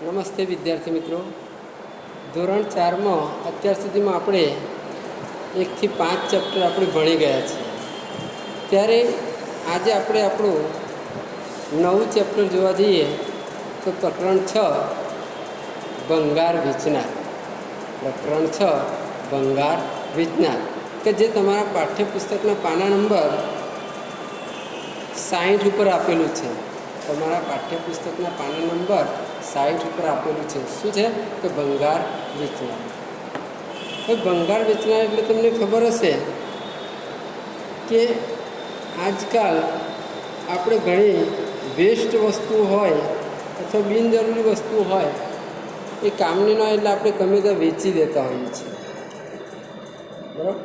નમસ્તે વિદ્યાર્થી મિત્રો. ધોરણ 4માં અત્યાર સુધીમાં આપણે 1 થી 5 ચેપ્ટર આપણે ભણી ગયા છીએ. ત્યારે આજે આપણે આપણું નવું ચેપ્ટર જોવા જઈએ તો પ્રકરણ 6 ભંગાર વિચનાર. પ્રકરણ 6 ભંગાર વિચનાર કે જે તમારા પાઠ્યપુસ્તકના પાના નંબર 60 ઉપર આપેલું છે. તમારા પાઠ્યપુસ્તકના પાના નંબર 60 ઉપર આપેલું છે. શું છે કે ભંગાર વેચનાર. હવે ભંગાર વેચનાર એટલે તમને ખબર હશે કે આજકાલ આપણે ઘણી વેસ્ટ વસ્તુ હોય અથવા બિનજરૂરી વસ્તુ હોય એ કામની ન હોય એટલે આપણે ગમે ત્યાં વેચી દેતા હોઈએ છીએ. બરાબર.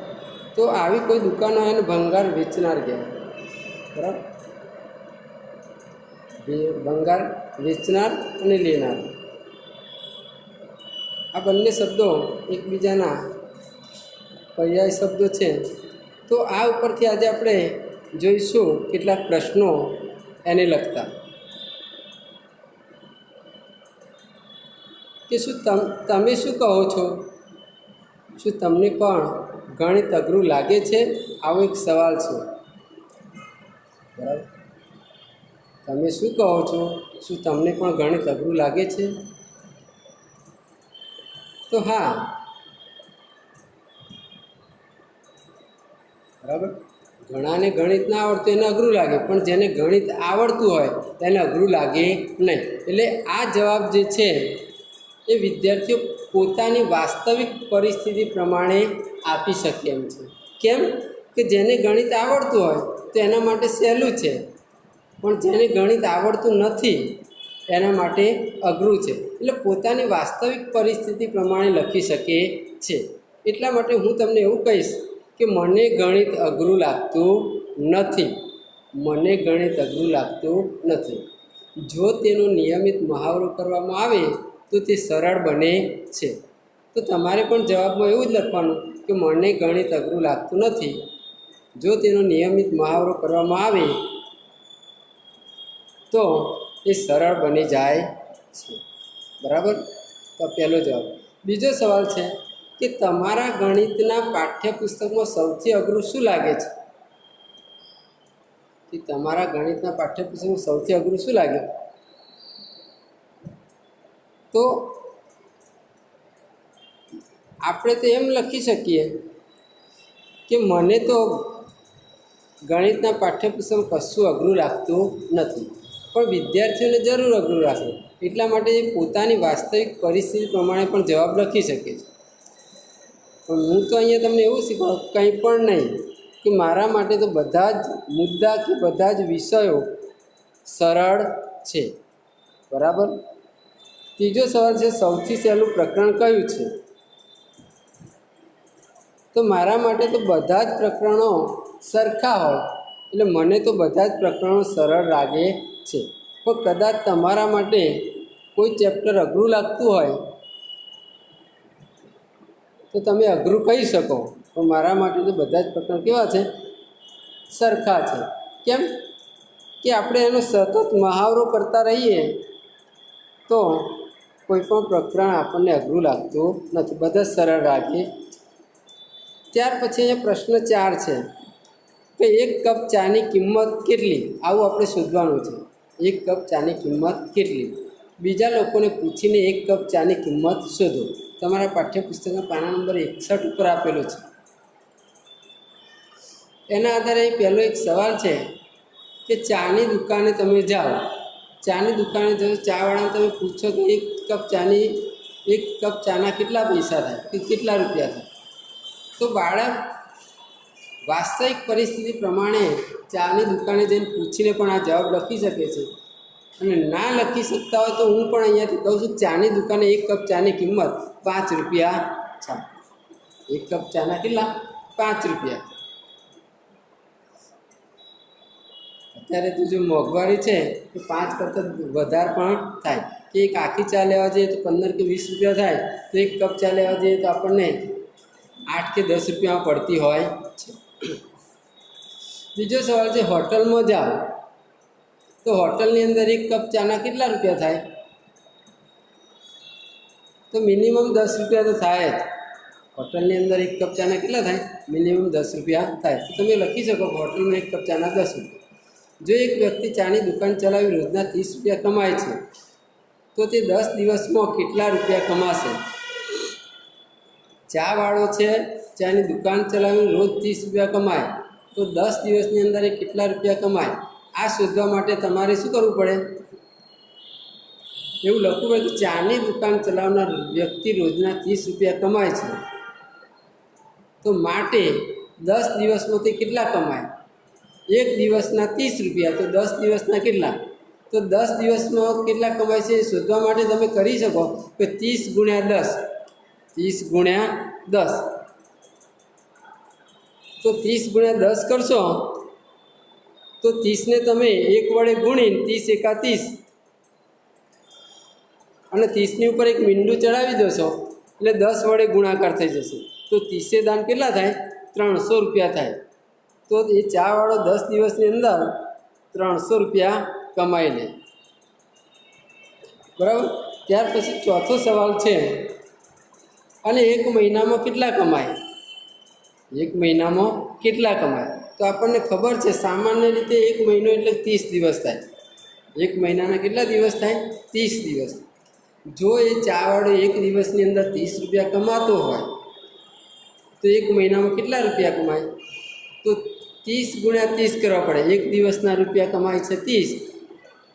તો આવી કોઈ દુકાન હોય એને ભંગાર વેચનાર કહેવાય. બરાબર. ભંગાર વેચનાર અને લેનાર આ બંને શબ્દો એકબીજાના પર્યાય શબ્દો છે. તો આ ઉપરથી આજે આપણે જોઈશું કેટલાક પ્રશ્નો એને લગતા કે શું તમે શું કહો છો? શું તમને પણ ગણિત અઘરું લાગે છે? આવો એક સવાલ છે. બરાબર. તમે શું કહો છો? શું તમને પણ ગણિત અઘરું લાગે છે? તો હા, બરાબર. ઘણાને ગણિત ના આવડતું એને અઘરું લાગે, પણ જેને ગણિત આવડતું હોય તેને અઘરું લાગે નહીં. એટલે આ જવાબ જે છે એ વિદ્યાર્થીઓ પોતાની વાસ્તવિક પરિસ્થિતિ પ્રમાણે આપી શકે એમ છે. કેમ કે જેને ગણિત આવડતું હોય તો એના માટે સહેલું છે, પણ જેને ગણિત આવડતું નથી એના માટે અઘરું છે. એટલે પોતાની વાસ્તવિક પરિસ્થિતિ પ્રમાણે લખી શકે છે. એટલા માટે હું તમને એવું કહીશ કે મને ગણિત અઘરું લાગતું નથી. મને ગણિત અઘરું લાગતું નથી. જો તેનો નિયમિત મહાવરો કરવામાં આવે તો તે સરળ બને છે. તો તમારે પણ જવાબમાં એવું જ લખવાનું કે મને ગણિત અઘરું લાગતું નથી. જો તેનો નિયમિત મહાવરો કરવામાં આવે તો એ સરળ બની જાય છે. બરાબર. તો પહેલો જવાબ. બીજો સવાલ છે કે તમારા ગણિતના પાઠ્યપુસ્તકમાં સૌથી અઘરું શું લાગે છે? કે તમારા ગણિતના પાઠ્યપુસ્તકમાં સૌથી અઘરું શું લાગે? તો આપણે તો એમ લખી શકીએ કે મને તો ગણિતના પાઠ્યપુસ્તકમાં કશું અઘરું લાગતું નથી, પણ વિદ્યાર્થીઓને જરૂર અઘરું લાગે. એટલા માટે એ પોતાની વાસ્તવિક પરિસ્થિતિ પ્રમાણે પણ જવાબ લખી શકે છે. પણ હું તો અહીંયા તમને એવું શીખવાડું કંઈ પણ નહીં કે મારા માટે તો બધા જ મુદ્દા કે બધા જ વિષયો સરળ છે. બરાબર. ત્રીજો સવાલ છે સૌથી સહેલું પ્રકરણ કયું છે? તો મારા માટે તો બધા જ પ્રકરણો સરખા હોય એટલે મને તો બધા જ પ્રકરણો સરળ લાગે છે. પણ કદાચ તમારા માટે કોઈ ચેપ્ટર અઘરું લાગતું હોય તો તમે અઘરું કહી શકો, પણ મારા માટે તો બધા જ પ્રકરણ કેવા છે? સરખા છે. કેમ કે આપણે એનો સતત મહાવરો કરતા રહીએ તો કોઈ પણ પ્રકરણ આપણને અઘરું લાગતું નથી. બધા સરળ લાગે. ત્યાર પછી અહીંયા પ્રશ્ન 4 છે કે 1 કપ ચાની કિંમત કેટલી? આવું આપણે શોધવાનું છે. 1 કપ ચાની કિંમત કેટલી? બીજા લોકોને પૂછીને 1 કપ ચાની કિંમત શોધો. તમારા પાઠ્યપુસ્તકના પાના નંબર 61 ઉપર આપેલો છે. એના આધારે અહીં પહેલો એક સવાલ છે કે ચાની દુકાને તમે જાઓ. ચાની દુકાને જો ચાવાળાને તમે પૂછો કે 1 કપ ચાના કેટલા પૈસા થાય કે કેટલા રૂપિયા થાય, તો બાળક વાસ્તવિક પરિસ્થિતિ પ્રમાણે ચાની દુકાને જઈને પૂછીને પણ આ જવાબ લખી શકે છે. અને ના લખી શકતા હોય તો હું પણ અહીંયાથી કહું છું ચાની દુકાને 1 કપ ચાની કિંમત 5 રૂપિયા છે. 1 કપ ચાના કેટલા? 5 રૂપિયા. અત્યારે તો જો મોંઘવારી છે તો 5 કરતાં વધારે પણ થાય. કે એક આખી ચા લેવા જઈએ તો 15 કે 20 રૂપિયા થાય, તો 1 કપ ચા લેવા જઈએ તો આપણને 8 કે 10 રૂપિયામાં પડતી હોય છે. બીજો સવાલ છે હોટલમાં જાઓ તો હોટલની અંદર 1 કપ ચાના કેટલા રૂપિયા થાય? તો મિનિમમ 10 રૂપિયા તો થાય જ. હોટલની અંદર એક કપ ચાના કેટલા થાય? મિનિમમ 10 રૂપિયા થાય. તો તમે લખી શકો હોટલમાં એક કપ ચાના 10 રૂપિયા. જો એક વ્યક્તિ ચાની દુકાન ચલાવી રોજના 30 રૂપિયા કમાય છે તો તે 10 દિવસમાં કેટલા રૂપિયા કમાશે? ચાવાળો છે, ચાની દુકાન ચલાવીને રોજ 30 રૂપિયા કમાય તો 10 દિવસની અંદર એ કેટલા રૂપિયા કમાય? આ શોધવા માટે તમારે શું કરવું પડે? એવું લખવું પડે કે ચાની દુકાન ચલાવનાર વ્યક્તિ રોજના 30 રૂપિયા કમાય છે તો માટે 10 દિવસમાં તે કેટલા કમાય? એક દિવસના 30 રૂપિયા તો 10 દિવસના કેટલા? તો 10 દિવસમાં કેટલા કમાય છે એ શોધવા માટે તમે કરી શકો કે 30 ગુણ્યા 10. 30 ગુણ્યા 10 તો 30 ગુણ્યા 10 કરશો તો 30ને તમે 1 વડે ગુણીને 30 એકા 30 અને 30ની ઉપર એક મીંડું ચડાવી દોશો એટલે 10 વડે ગુણાકાર થઈ જશે. તો 30 દાન કેટલા થાય? 300 રૂપિયા થાય. તો એ ચાવાળો 10 દિવસની અંદર 300 રૂપિયા કમાઈ લે. બરાબર. ત્યાર પછી ચોથો સવાલ છે, અને એક મહિનામાં કેટલા કમાય? એક મહિનામાં કેટલા કમાય? તો આપણને ખબર છે સામાન્ય રીતે એક મહિનો એટલે 30 દિવસ થાય. એક મહિનાના કેટલા દિવસ થાય? 30 દિવસ. જો એ ચાવાળો એક દિવસની અંદર 30 રૂપિયા કમાતો હોય તો એક મહિનામાં કેટલા રૂપિયા કમાય? તો 30 ગુણ્યા 30 કરવા પડે. એક દિવસના રૂપિયા કમાય છે 30,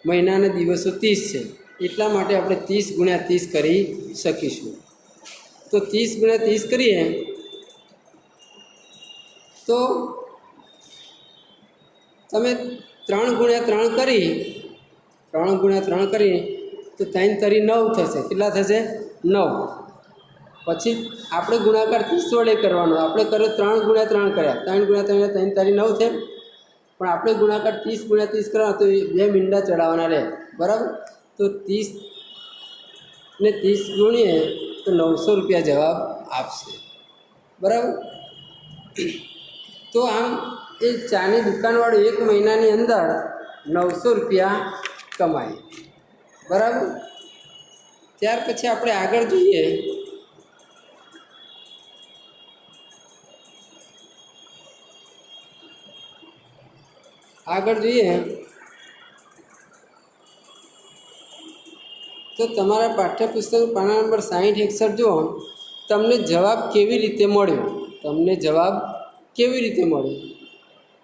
મહિનાના દિવસો 30 છે, એટલા માટે આપણે 30 ગુણ્યા 30 કરી શકીશું. તો 30 ગુણ્યા 30 કરીએ તો તમે 3 ગુણ્યા 3 કરી 3 ગુણ્યા 3 કરી તો 3 તરી 9 થશે. કેટલા થશે? 9. પછી આપણે ગુણાકાર 30 વડે કરવાનો. આપણે કર્યો 3 ગુણ્યા 3 કર્યા, 3 ગુણ્યા 3 3 તારી 9 છે, પણ આપણે ગુણાકાર 30 ગુણ્યા 30 કરવાનો તો એ 2 મીંડા ચડાવવાના રહે. બરાબર. તો 30 ને 30 ગુણીએ તો 900 રૂપિયા જવાબ આપશે. બરાબર. તો આમ એ ચાની દુકાનવાળો એક મહિનાની અંદર 900 રૂપિયા કમાય. બરાબર. ત્યાર પછી આપણે આગળ જોઈએ. તો તમારા પાઠ્યપુસ્તક પાના નંબર 60-61 જુઓ. તમને જવાબ કેવી રીતે મળ્યો?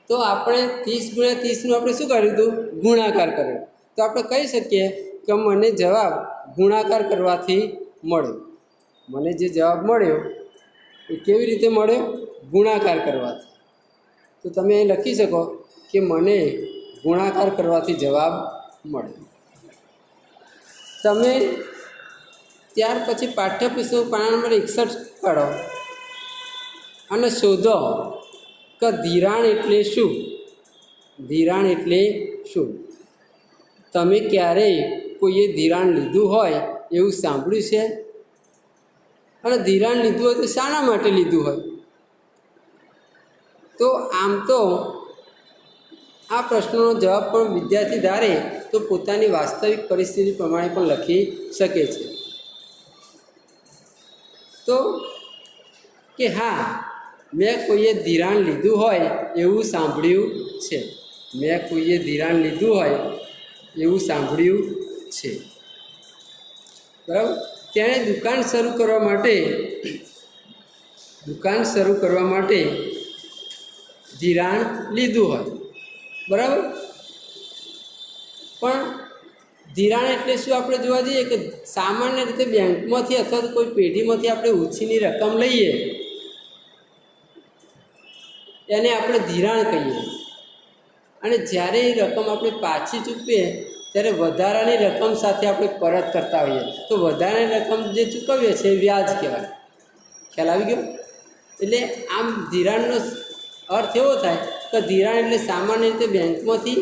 તો આપણે 30 ગુણ્યા 30નું આપણે શું કર્યું હતું? ગુણાકાર કર્યો. તો આપણે કહી શકીએ કે મને જવાબ ગુણાકાર કરવાથી મળ્યો. મને જે જવાબ મળ્યો એ કેવી રીતે મળ્યો? ગુણાકાર કરવાથી. તો તમે અહીં લખી શકો કે મને ગુણાકાર કરવાથી જવાબ મળ્યો. તમે ત્યાર પછી પાઠ્યપુસ્તક પાના નંબર 61 કાઢો અને શોધો કે ધિરાણ એટલે શું? ધિરાણ એટલે શું? તમે ક્યારેય કોઈએ ધિરાણ લીધું હોય એવું સાંભળ્યું છે? અને ધિરાણ લીધું હોય તો શાના માટે લીધું હોય? તો આમ તો આ પ્રશ્નનો જવાબ પણ વિદ્યાર્થી ધારે તો પોતાની વાસ્તવિક પરિસ્થિતિ પ્રમાણે પણ લખી શકે છે. તો કે હા, મેં કોઈએ ધિરાણ લીધું હોય એવું સાંભળ્યું છે. બરાબર. તેણે દુકાન શરૂ કરવા માટે ધિરાણ લીધું હોય. બરાબર. પણ ધિરાણ એટલે શું આપણે જોવા જઈએ કે સામાન્ય રીતે બેંકમાંથી અથવા તો કોઈ પેઢીમાંથી આપણે ઉછીની રકમ લઈએ એને આપણે ધિરાણ કહીએ. અને જ્યારે એ રકમ આપણે પાછી ચૂકવીએ ત્યારે વધારાની રકમ સાથે આપણે પરત કરતા હોઈએ તો વધારાની રકમ જે ચૂકવીએ છીએ એ વ્યાજ કહેવાય. ખ્યાલ આવી ગયો? એટલે આમ ધિરાણનો અર્થ એવો થાય કે ધિરાણ એટલે સામાન્ય રીતે બેંકમાંથી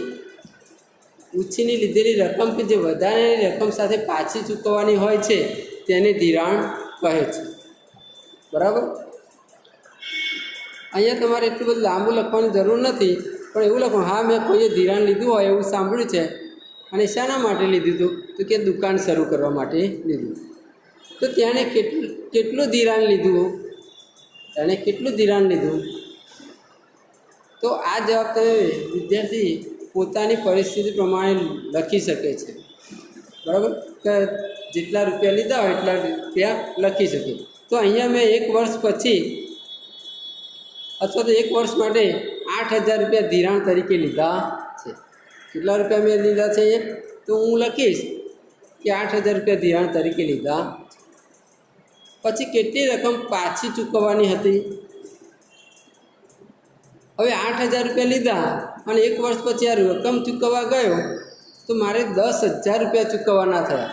ઉછીની લીધેલી રકમ કે જે વધારાની રકમ સાથે પાછી ચૂકવવાની હોય છે તેને ધિરાણ કહે છે. બરાબર. અહીંયા તમારે એટલું બધું લાંબુ લખવાની જરૂર નથી, પણ એવું લખો હા મેં કોઈએ ધિરાણ લીધું હોય એવું સાંભળ્યું છે. અને શાના માટે લીધું હતું? તો કે દુકાન શરૂ કરવા માટે લીધું. તો તેણે કેટલું ધિરાણ લીધું? તેણે કેટલું ધિરાણ લીધું? તો આ જવાબ તમે વિદ્યાર્થી પોતાની પરિસ્થિતિ પ્રમાણે લખી શકે છે, બરાબર? કે જેટલા રૂપિયા લીધા હોય એટલા રૂપિયા લખી શકે. તો અહીંયા મેં 1 વર્ષ પછી અથવા તો 1 વર્ષ માટે 8,000 રૂપિયા ધિરાણ તરીકે લીધા છે. કેટલા રૂપિયા મેં લીધા છે? તો હું લખીશ કે 8,000 રૂપિયા ધિરાણ તરીકે લીધા. પછી કેટલી રકમ પાછી ચૂકવવાની હતી? હવે 8,000 રૂપિયા લીધા અને 1 વર્ષ પછી આ રકમ ચૂકવવા ગયો તો મારે 10,000 રૂપિયા ચૂકવવાના થયા.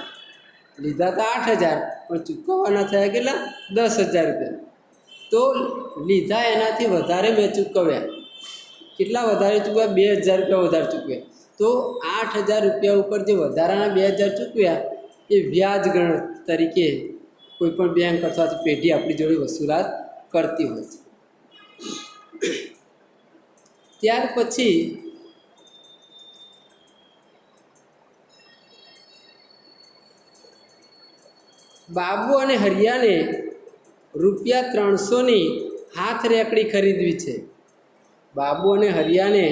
લીધા તો 8,000 પણ ચૂકવવાના થયા કેટલા? 10,000 રૂપિયા. તો લીધા એનાથી વધારે મેં ચૂકવ્યા. કેટલા વધારે ચૂકવ્યા? 2,000 રૂપિયા વધારે ચૂકવ્યા. તો 8,000 રૂપિયા ઉપર જે વધારાના 2,000 ચૂકવ્યા એ વ્યાજ ગણ તરીકે કોઈપણ બેંક અથવા તો પેઢી આપણી જોડે વસૂલાત કરતી હોય છે. ત્યાર પછી બાબુ અને હરિયાને રૂપિયા 300ની હાથ રેકડી ખરીદવી છે. બાબુ અને હરિયાને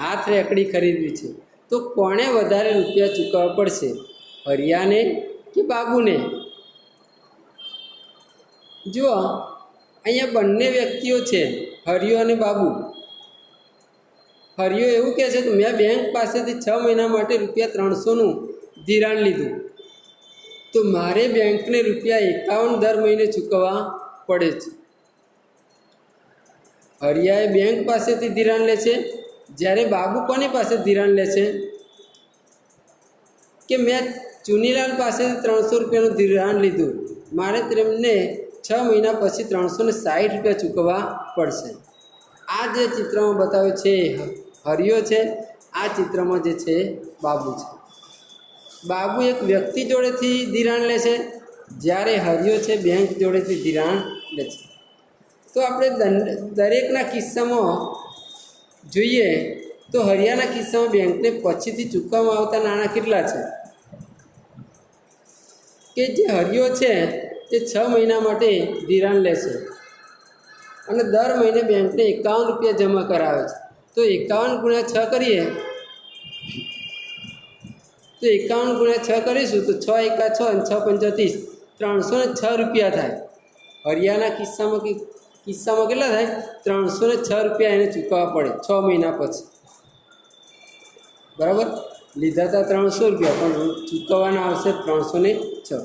હાથ રેકડી ખરીદવી છે. તો કોણે વધારે રૂપિયા ચૂકવવા પડશે? હરિયાને કે બાબુને? જુઓ, અહીંયા બંને વ્યક્તિઓ છે, હરિયો અને બાબુ. હરિયો એવું કહે છે કે મેં બેંક પાસેથી 6 મહિના માટે રૂપિયા 300નું ધિરાણ લીધું, તો મારે બેંકને રૂપિયા 51 દર મહિને ચૂકવવા પડે છે. હરિયાએ બેંક પાસેથી ધિરાણ લે છે, જ્યારે બાબુ કોની પાસે ધિરાણ લે છે? કે મેં ચુનીલાલ પાસેથી 300 રૂપિયાનું ધિરાણ લીધું, મારે તેમને 6 મહિના પછી 360 રૂપિયા ચૂકવવા પડશે. આ જે ચિત્રમાં બતાવે છે હરિયો છે, આ ચિત્રમાં જે છે બાબુ છે. બાબુ એક વ્યક્તિ જોડેથી ધિરાણ લે છે, જ્યારે હરિયો છે બેંક જોડેથી ધિરાણ લે છે. તો આપણે દરેકના કિસ્સામાં જોઈએ તો હરિયાના કિસ્સામાં બેંકને પછીથી ચૂકવવામાં આવતા નાણાં કેટલા છે? કે જે હરિયો છે તે 6 મહિના માટે ધિરાણ લે છે અને દર મહિને બેંકને 51 રૂપિયા જમા કરાવે છે. તો 51 × 6 કરીએ તો 51 × 6 કરીશું તો 6 એકા 6 અને 6 પંચા 30, 306 રૂપિયા થાય. હરિયાના કિસ્સામાં કેટલા થાય? 306 રૂપિયા એને ચૂકવવા પડે 6 મહિના પછી. બરાબર? લીધા હતા 300 રૂપિયા પણ ચૂકવવાના આવશે 306.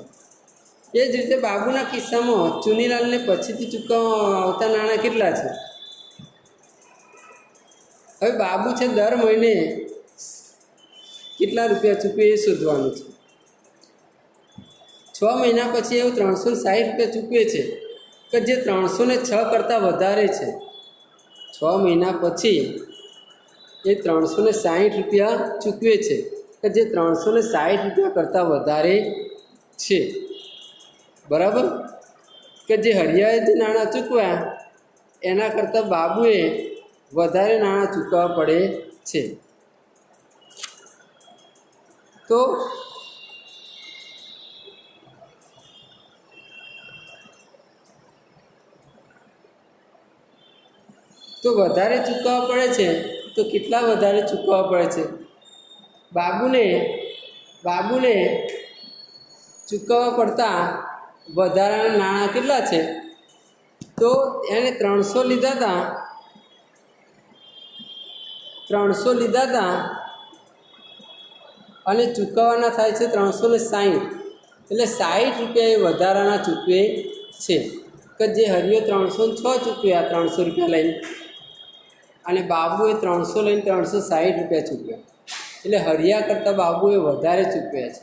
એ જ રીતે બાબુના કિસ્સામાં ચુનીલાલને પછીથી ચૂકવવામાં આવતા નાણાં કેટલા છે? હવે બાબુ છે દર મહિને કેટલા રૂપિયા ચૂકવે એ શોધવાનું છે. 6 મહિના પછી એવું 360 રૂપિયા ચૂકવે છે કે જે 306 કરતાં વધારે છે. 6 મહિના પછી એ 360 રૂપિયા ચૂકવે છે કે જે 360 રૂપિયા કરતાં વધારે છે. બરાબર? કે જે હરિયાએ જે નાણાં ચૂકવ્યા એના કરતાં બાબુએ વધારે નાણાં ચૂકવવા પડે છે. તો વધારે ચૂકવવા પડે છે તો કેટલા વધારે ચૂકવવા પડે છે? બાબુને ચૂકવવા પડતા વધારાના નાણાં કેટલા છે? તો એને 300 લીધા હતા અને ચૂકવવાના થાય છે 360, એટલે 60 રૂપિયા એ વધારાના ચૂકવે છે. કે જે હરિયો 306 ચૂકવ્યા 300 રૂપિયા લઈને અને બાબુએ 300 લઈને 360 રૂપિયા ચૂકવ્યા, એટલે હરિયા કરતાં બાબુએ વધારે ચૂકવ્યા છે.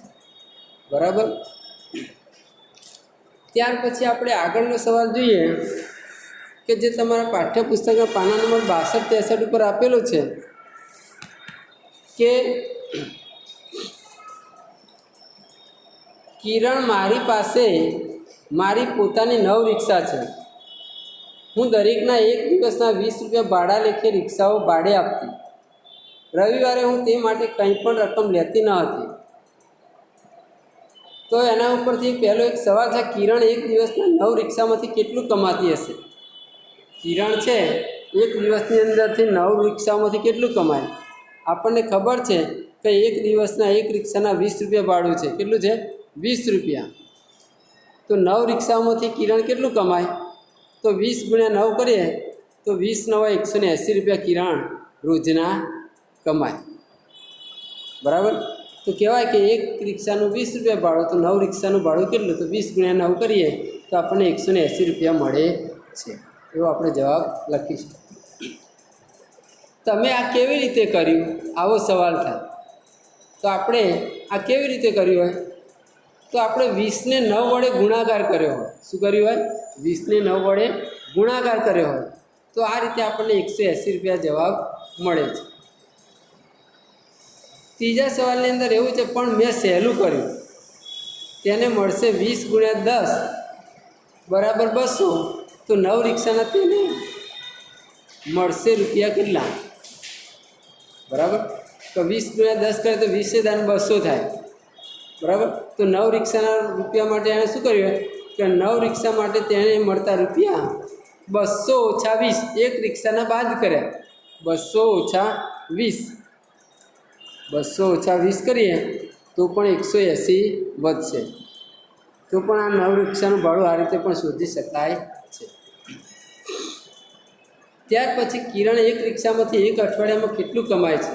બરાબર? ત્યાર પછી આપણે આગળનો સવાલ જોઈએ કે જે તમારા પાઠ્યપુસ્તકના પાના નંબર 62-63 ઉપર આપેલો છે કે કિરણ, મારી પાસે મારી પોતાની 9 રિક્ષા છે. હું દરેકના 1 દિવસના 20 રૂપિયા ભાડા લેખે રિક્ષાઓ ભાડે આપતી. રવિવારે હું તે માટે કંઈ પણ રકમ લેતી ન હતી. તો એના ઉપરથી પહેલો એક સવાલ છે, કિરણ એક દિવસના 9 રિક્ષામાંથી કેટલું કમાતી હશે? કિરણ છે એક દિવસની અંદરથી 9 રિક્ષામાંથી કેટલું કમાય? આપણને ખબર છે કે એક દિવસના એક રિક્ષાના 20 રૂપિયા ભાડું છે. કેટલું છે? 20 રૂપિયા. તો 9 રિક્ષાઓમાંથી કિરણ કેટલું કમાય? તો 20 × 9 કરીએ તો 20 × 9 = 180 રૂપિયા કિરણ રોજના કમાય. બરાબર? તો કહેવાય કે એક રિક્ષાનું 20 રૂપિયા ભાડું, તો 9 રિક્ષાનું ભાડું કેટલું? તો 20 × 9 કરીએ તો આપણને 180 રૂપિયા મળે છે. એવો આપણે જવાબ લખીશું. તમે આ કેવી રીતે કર્યું? આવો સવાલ થાય તો આપણે આ કેવી રીતે કર્યું હોય? તો આપણે 20 ને 9 વડે ગુણાકાર કર્યો હોય. શું કર્યું હોય? 20 ને 9 વડે ગુણાકાર કર્યો હોય. તો આ રીતે આપણને 180 રૂપિયા જવાબ મળે છે. ત્રીજા સવાલની અંદર એવું છે, પણ મેં સહેલું કર્યું, તેને મળશે 20 × 10 બરાબર 200. તો 9 રિક્ષાના તેને મળશે રૂપિયા કેટલા? બરાબર? તો 20 × 10 કરે તો 20 દાન 200 થાય. બરાબર? તો 9 રિક્ષાના રૂપિયા માટે એણે શું કર્યું કે 9 રિક્ષા માટે તેને મળતા રૂપિયા 200 - 20, એક રિક્ષાના બાદ કર્યા. 200 - 20, 200 - 20 કરીએ તો પણ 180 વધશે. તો પણ આ 9 રિક્ષાનું ભાડું આ રીતે પણ શોધી શકાય છે. ત્યાર પછી કિરણ એક રિક્ષામાંથી એક અઠવાડિયામાં કેટલું કમાય છે?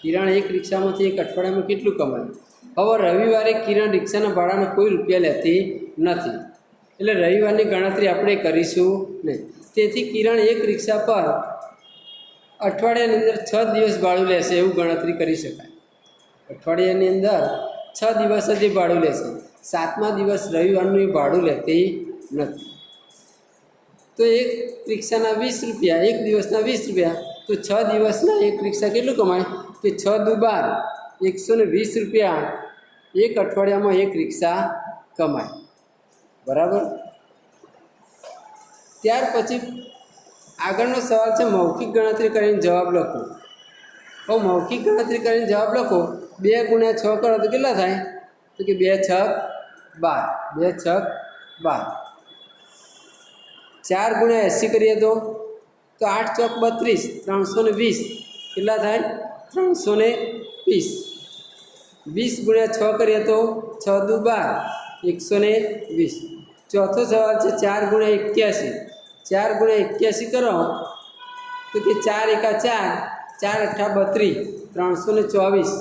કિરણ એક રિક્ષામાંથી એક અઠવાડિયામાં કેટલું કમાય? હવે રવિવારે કિરણ રિક્ષાના ભાડાના કોઈ રૂપિયા લેતી નથી, એટલે રવિવારની ગણતરી આપણે કરીશું નહીં. તેથી કિરણ એક રિક્ષા પર અઠવાડિયાની અંદર 6 દિવસ ભાડું લેશે એવું ગણતરી કરી શકાય. અઠવાડિયાની અંદર 6 દિવસ જ એ ભાડું લેશે. 7મા દિવસ રવિવારનું એ ભાડું લેતી નથી. તો એક રિક્ષાના 20 રૂપિયા, એક દિવસના 20 રૂપિયા, તો 6 દિવસના એક રિક્ષા કેટલું કમાય? કે 6 દુ 12, 120 રૂપિયા એક અઠવાડિયામાં એક રિક્ષા કમાય. બરાબર? ત્યાર પછી આગળનો સવાલ છે, મૌખિક ગણતરી કરીને જવાબ લખો. તો મૌખિક ગણતરી કરીને જવાબ લખો. 2 × 6 કરો તો કેટલા થાય? તો કે 2 × 6 = 12, 2 × 6 = 12. 4 × 80 કરીએ તો 8 × 4 = 32, 320 કેટલા થાય? 320. 20 × 6 કરીએ તો 6 દુ 12, 120. ચોથો સવાલ છે 4 × 81. 4 × 81 કરો તો કે 4 × 4, 4 × 8 = 32, 324.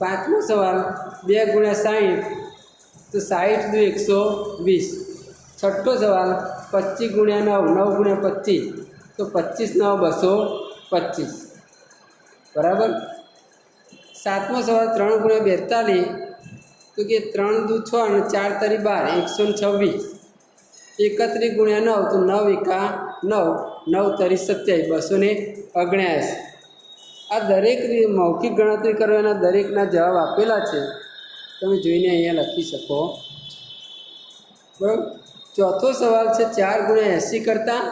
પાંચમો સવાલ 2 × 60 તો 60 દુ 120. છઠ્ઠો સવાલ 25 × 9, 9 × 25 તો 25 × 9 = 225. બરાબર? સાતમો સવાલ 3 × 42 તો કે 3 દુ 6 અને 4 તરી 12, 126. 31 × 9 તો 9 એકા 9, 9 તરી 27, 279. આ દરેક મૌખિક ગણતરી કરવાના દરેકના જવાબ આપેલા છે, તમે જોઈને અહીંયા લખી શકો. બરાબર? ચોથો સવાલ છે 4 × 80 કરતાં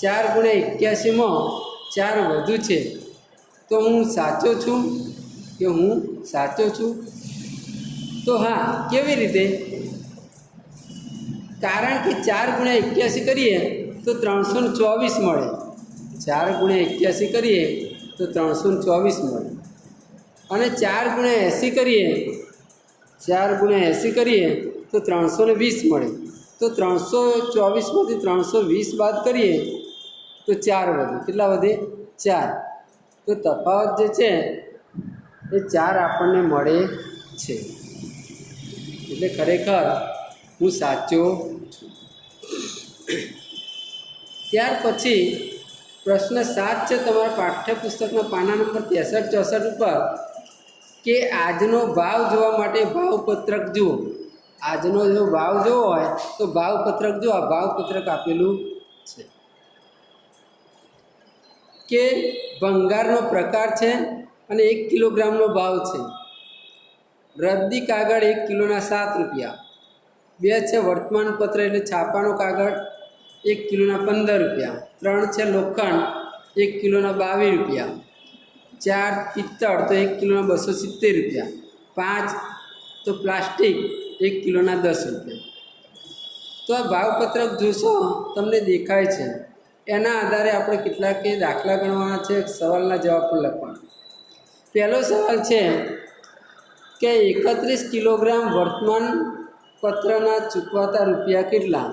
4 × 81માં 4 વધુ છે, તો હું સાચો છું કે હું સાચો છું? તો હા, કેવી રીતે? કારણ કે 4 × 81 કરીએ તો 324 મળે. 4 × 81 કરીએ તો 324 મળે. અને 4 × 80 કરીએ, 4 × 80 કરીએ તો 320 મળે. તો 324માંથી 320 બાદ કરીએ તો 4 વધે. કેટલા વધે? 4. તો તફાવત જે છે એ 4 આપણને મળે છે. એટલે ખરેખર હું સાચો છું. ત્યાર પછી પ્રશ્ન 7 છે તમારા પાઠ્યપુસ્તકના પાના નંબર 63 64 ઉપર, કે આજનો ભાવ જોવા માટે ભાવપત્રક જુઓ. આજનો જો ભાવ જોવો હોય તો ભાવપત્રક જુઓ. આ ભાવપત્રક આપેલું છે કે ભંગારનો પ્રકાર છે અને 1 કિલોગ્રામનો ભાવ છે. રદ્દી કાગળ 1 કિલોના 7 રૂપિયા. 2 છે વર્તમાનપત્ર એટલે છાપાનો કાગળ 1 કિલોના 15 રૂપિયા. 3 છે લોખંડ 1 કિલોના 22 રૂપિયા. 4 પિત્તળ તો 1 કિલોના 270 રૂપિયા. 5 તો પ્લાસ્ટિક 1 કિલોના 10 રૂપિયા. તો આ ભાવપત્રક જોશો તમને દેખાય છે. એના આધારે આપણે કેટલાક દાખલા ગણવાના છે, સવાલના જવાબ પણ લખવાના. પહેલો સવાલ છે કે 31 કિલોગ્રામ વર્તમાન પત્રના ચૂકવાતા રૂપિયા કેટલા,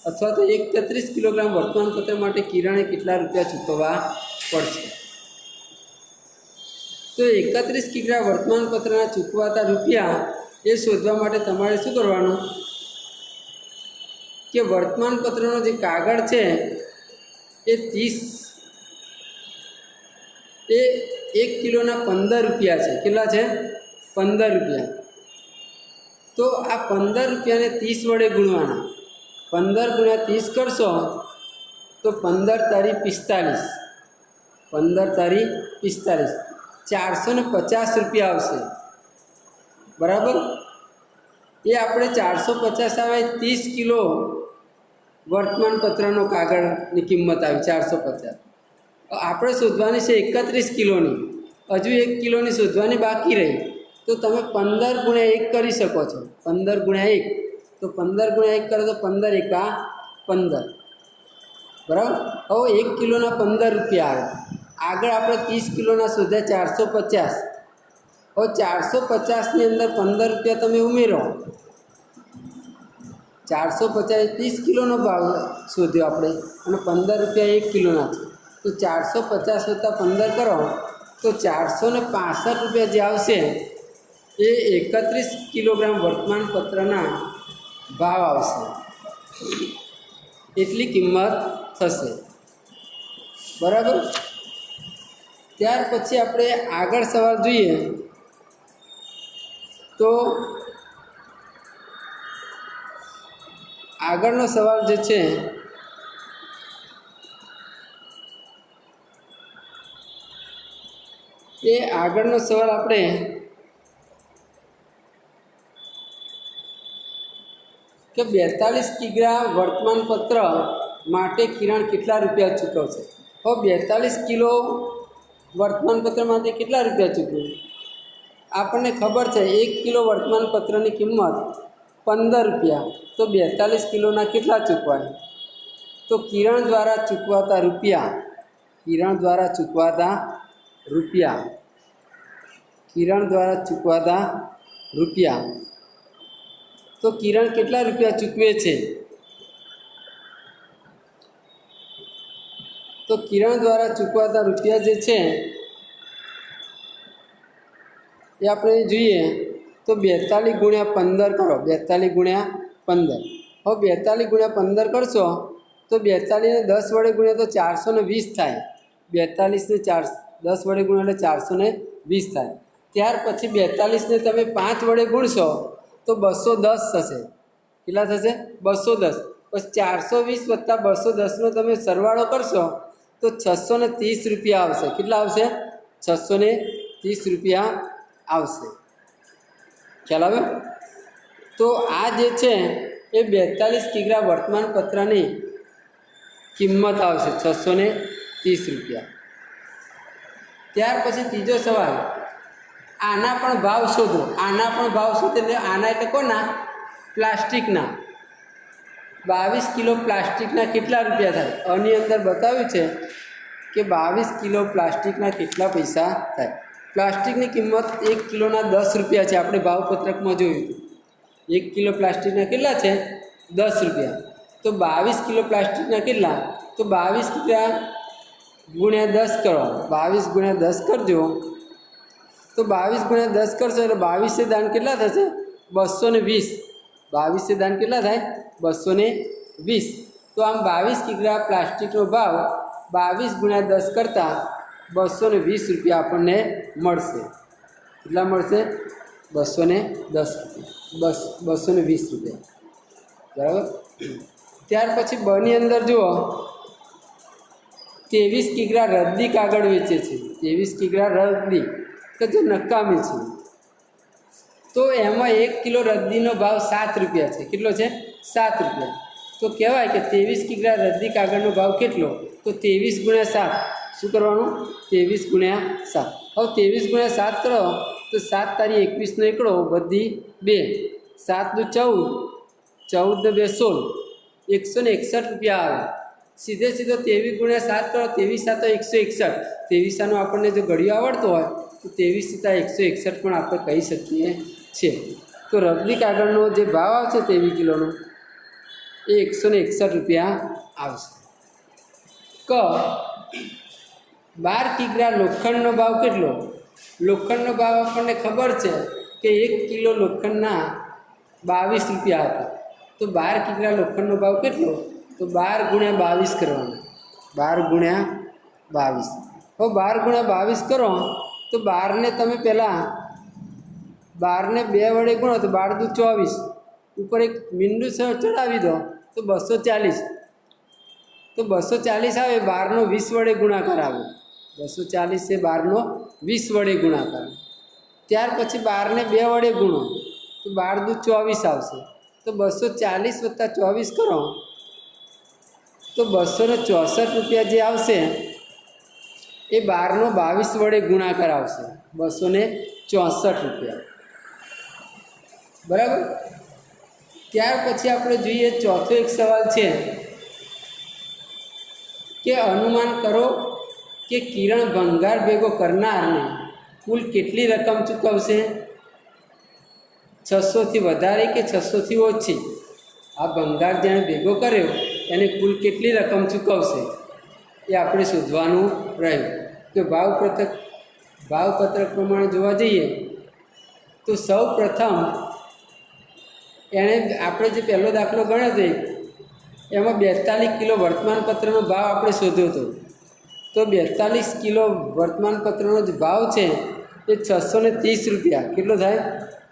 અથવા તો 31 કિલોગ્રામ વર્તમાનપત્ર માટે કિરણે કેટલા રૂપિયા ચૂકવવા પડશે. તો 31 કિગ્રા વર્તમાનપત્રના ચૂકવાતા રૂપિયા એ શોધવા માટે તમારે શું કરવાનું કે વર્તમાનપત્રનો જે કાગળ છે એ 1 કિલોના 15 રૂપિયા છે. કેટલા છે? 15 રૂપિયા. તો આ 15 રૂપિયાને 30 વડે ગુણવાના. 15 ગુણ્યા 30 કરશો તો 15 તારી 45. 15 તારી 45, 450 રૂપિયા આવશે. બરાબર. એ આપણે 450 આવે 30 કિલો વર્તમાનપત્રનો કાગળની કિંમત આવી 450. આપણે શોધવાની છે 31 કિલોની, હજુ 1 કિલોની શોધવાની બાકી રહી. તો તમે 15 ગુણ્યા 1 કરી શકો છો. 15 ગુણ્યા 1, તો 15 ગુણ્યા 1 કરો તો 15 એકા 15. બરાબર. હવે 1 કિલોના 15 રૂપિયા આવે. આગળ આપણે 30 કિલોના શોધ્યા 450. હવે 450ની અંદર 15 રૂપિયા તમે ઉમેરો. 450 30 કિલોનો ભાવ શોધ્યો આપણે, અને 15 રૂપિયા 1 કિલોના છે. તો 450 + 15 કરો તો 465 રૂપિયા જે આવશે એ 31 કિલોગ્રામ વર્તમાનપત્રના ભાવ આવશે. એટલી કિંમત થશે. બરાબર. ત્યાર પછી આપણે આગળ સવાલ જોઈએ તો આગળનો સવાલ જે છે એ આગળનો સવાલ આપણે કે 42 કિગ્રા વર્તમાનપત્ર માટે કિરણ કેટલા રૂપિયા ચૂકવશે. હવે 42 કિલો વર્તમાનપત્ર માટે કેટલા રૂપિયા ચૂકવે? આપણને ખબર છે 1 કિલો વર્તમાનપત્રની કિંમત 15 રૂપિયા. તો 42 કિલોના કેટલા ચૂકવાય? તો કિરણ દ્વારા ચૂકવાતા રૂપિયા, કિરણ દ્વારા ચૂકવાતા રૂપિયા, કિરણ દ્વારા ચૂકવાતા રૂપિયા. તો કિરણ કેટલા રૂપિયા ચૂકવે છે? તો કિરણ દ્વારા ચૂકવાતા રૂપિયા જે છે એ આપણે જોઈએ તો 42 ગુણ્યા 15 કરો. 42 ગુણ્યા 15. હવે 42 ગુણ્યા 15 કરશો તો 42 ને 10 વડે ગુણ્યા તો 420 થાય. 42 ને 10 વડે ગુણ્યા એટલે 420 થાય. ત્યાર પછી 42 ને તમે 5 વડે ગુણશો તો 210 થશે. કેટલા થશે? 210. પછી 420 + 210નો તમે સરવાળો કરશો તો 630 રૂપિયા આવશે. કેટલા આવશે? 630 રૂપિયા આવશે. ખ્યાલ આવે? તો આ જે છે એ 42 કિગ્રા વર્તમાનપત્રની કિંમત આવશે 630 રૂપિયા. ત્યાર પછી ત્રીજો સવાલ, આના પણ ભાવ શોધો. આના પણ ભાવ શોધો એટલે આના એટલે કોના? પ્લાસ્ટિકના. 22 કિલો પ્લાસ્ટિકના કેટલા રૂપિયા થાય? આની અંદર બતાવ્યું છે કે 22 કિલો પ્લાસ્ટિકના કેટલા પૈસા થાય. પ્લાસ્ટિકની કિંમત 1 કિલોના 10 રૂપિયા છે. આપણે ભાવપત્રકમાં જોયું 1 કિલો પ્લાસ્ટિકના કેટલા છે? 10 રૂપિયા. તો 22 કિલો પ્લાસ્ટિકના કેટલા? તો 22 કિગ્રા ગુણ્યા 10 કરો. 22 ગુણ્યા 10 કરજો તો 22 ગુણ્યા 10 કરશો એટલે 22 દાન કેટલા થશે? 220. 22 દાન કેટલા થાય? 220. તો આમ 22 કિગ્રા પ્લાસ્ટિકનો ભાવ 22 ગુણ્યા 10 કરતાં 220 રૂપિયા આપણને મળશે. કેટલા મળશે? 210 રૂપિયા. 220 રૂપિયા. બરાબર. ત્યાર પછી બની અંદર જુઓ 23 કિગ્રા રદ્દી કાગળ વેચે છે. 23 કિગ્રા રદ્દી કે જે નકામી છે. તો એમાં 1 કિલો રદ્દીનો ભાવ 7 રૂપિયા છે. કેટલો છે? 7 રૂપિયા. તો કહેવાય કે 23 કિગ્રા રદ્દી કાગળનો ભાવ કેટલો? તો 23 ગુણ્યા 7. શું કરવાનું? 23 ગુણ્યા 7. હવે 23 ગુણ્યા 7 કરો તો 7 તારી 21નો એકડો બધી 2, 7 દુ 14, 14 ને 2 16, 161 રૂપિયા આવે. સીધે સીધો 23 ગુણ્યા 7 કરો, 23 7 161. 23 આપણને જો ઘડિયો આવડતો હોય તો 23 સીધા 161 પણ આપણે કહી શકીએ છીએ. તો રબડી કાગળનો જે ભાવ આવશે 23 કિલોનો એ 161 રૂપિયા આવશે. 12 કિગ્રા લોખંડનો ભાવ કેટલો? લોખંડનો ભાવ આપણને ખબર છે કે 1 કિલો લોખંડના 22 રૂપિયા હતા. તો 12 કિગ્રા લોખંડનો ભાવ કેટલો? તો 12 ગુણ્યા 22 કરવાનો. 12 ગુણ્યા 22. હવે 12 ગુણ્યા 22 કરો તો 12 ને તમે પહેલાં 12 ને 2 વડે ગુણો તો 12 દુ 24, ઉપર એક મીંડું ચડાવી દો તો 240. તો 240 આવે. 12નો 20 વડે ગુણાકાર આવે. 240 એ 12નો 20 વડે ગુણાકાર. ત્યાર પછી 12 ને 2 વડે ગુણો તો 12 દુ 24 આવશે. તો 240 વત્તા 24 કરો તો 264 રૂપિયા જે આવશે એ 12નો 22 વડે ગુણાકાર આવશે. 264 રૂપિયા. બરાબર. ત્યાર પછી આપણે જોઈએ ચોથો એક સવાલ છે કે અનુમાન કરો કે કિરણ ભંગાર ભેગો કરનારને કુલ કેટલી રકમ ચૂકવશે? 600થી વધારે કે 600થી ઓછી? આ ભંગાર જેણે ભેગો કર્યો એને કુલ કેટલી રકમ ચૂકવશે એ આપણે શોધવાનું રહ્યું. કે ભાવપત્રક પ્રમાણે જોવા જઈએ તો સૌ પ્રથમ એણે આપણે જે પહેલો દાખલો ગણ્યો હતો એમાં 42 કિલો વર્તમાનપત્રનો ભાવ આપણે શોધ્યો હતો. તો 42 કિલો વર્તમાનપત્રનો જે ભાવ છે એ 630 રૂપિયા. કેટલો થાય?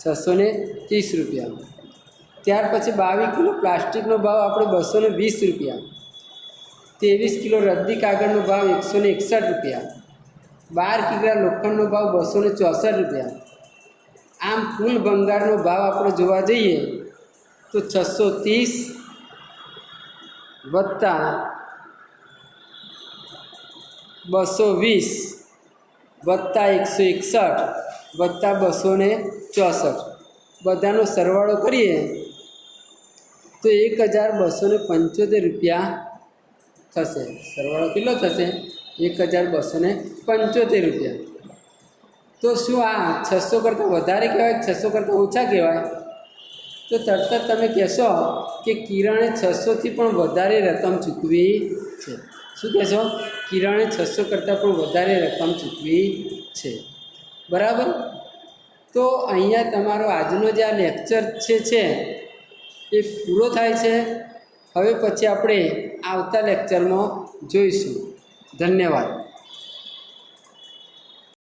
630 રૂપિયા. ત્યાર પછી 22 કિલો પ્લાસ્ટિકનો ભાવ આપણે 220 રૂપિયા. 23 કિલો રદ્દી કાગળનો ભાવ 161 રૂપિયા. 12 કિગ્રા લોખંડનો ભાવ 264 રૂપિયા. આમ કુલ ભંગારનો ભાવ આપણે જોવા જઈએ તો 630 વત્તા 220 વત્તા 161 વત્તા 264 બધાનો સરવાળો કરીએ તો 1275 રૂપિયા થશે. સરવાળો કેટલો થશે? 1275 રૂપિયા. તો શું આ 600 કરતાં વધારે કહેવાય, 600 કરતાં ઓછા કહેવાય? તો તરત જ તમે કહેશો કે કિરણે 600થી પણ વધારે રકમ ચૂકવી છે. શું કહેશો? કિરણે 600 કરતાં પણ વધારે રકમ ચૂકવી છે. બરાબર. તો અહીંયા તમારો આજનો જે આ લેક્ચર છે એ પૂરો થાય છે. હવે પછી આપણે આવતા લેક્ચરમાં જોઈશું. ધન્યવાદ.